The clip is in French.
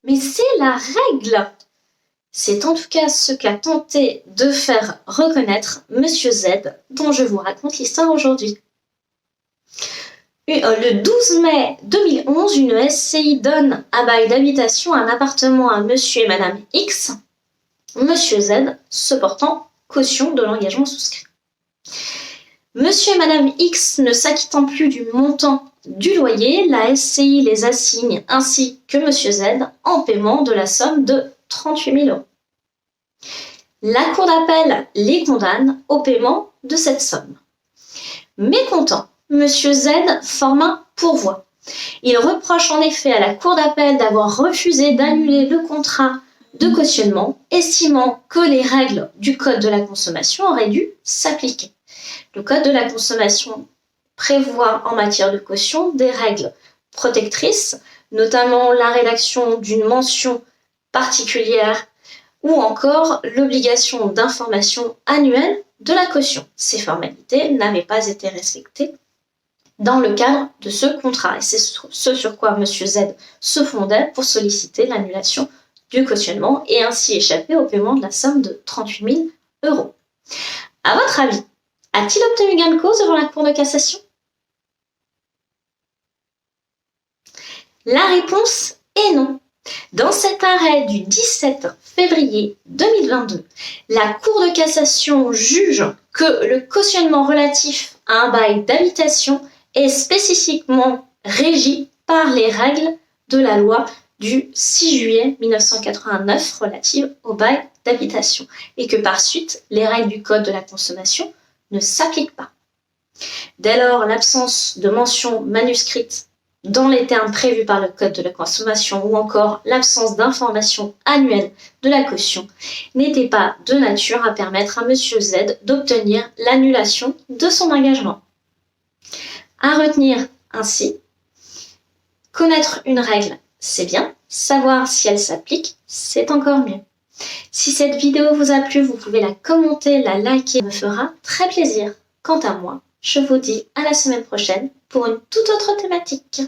mais c'est la règle. C'est en tout cas ce qu'a tenté de faire reconnaître Monsieur Z, dont je vous raconte l'histoire aujourd'hui. Le 12 mai 2011, une SCI donne à bail d'habitation un appartement à Monsieur et Madame X, Monsieur Z se portant caution de l'engagement souscrit. Monsieur et Madame X ne s'acquittant plus du montant du loyer, la SCI les assigne ainsi que Monsieur Z en paiement de la somme de 38 000 €. La Cour d'appel les condamne au paiement de cette somme. Mécontent, Monsieur Z forme un pourvoi. Il reproche en effet à la Cour d'appel d'avoir refusé d'annuler le contrat de cautionnement, estimant que les règles du Code de la consommation auraient dû s'appliquer. Le Code de la consommation prévoit en matière de caution des règles protectrices, notamment la rédaction d'une mention particulière ou encore l'obligation d'information annuelle de la caution. Ces formalités n'avaient pas été respectées dans le cadre de ce contrat. Et c'est ce sur quoi M. Z se fondait pour solliciter l'annulation du cautionnement et ainsi échapper au paiement de la somme de 38 000 €. À votre avis, a-t-il obtenu gain de cause devant la Cour de cassation? La réponse est non. Dans cet arrêt du 17 février 2022, la Cour de cassation juge que le cautionnement relatif à un bail d'habitation est spécifiquement régi par les règles de la loi du 6 juillet 1989 relative au bail d'habitation et que par suite, les règles du Code de la consommation ne s'appliquent pas. Dès lors, l'absence de mention manuscrite dans les termes prévus par le Code de la consommation ou encore l'absence d'information annuelle de la caution n'était pas de nature à permettre à M. Z d'obtenir l'annulation de son engagement. À retenir ainsi, connaître une règle, c'est bien, savoir si elle s'applique, c'est encore mieux. Si cette vidéo vous a plu, vous pouvez la commenter, la liker, ça me fera très plaisir. Quant à moi, je vous dis à la semaine prochaine pour une toute autre thématique.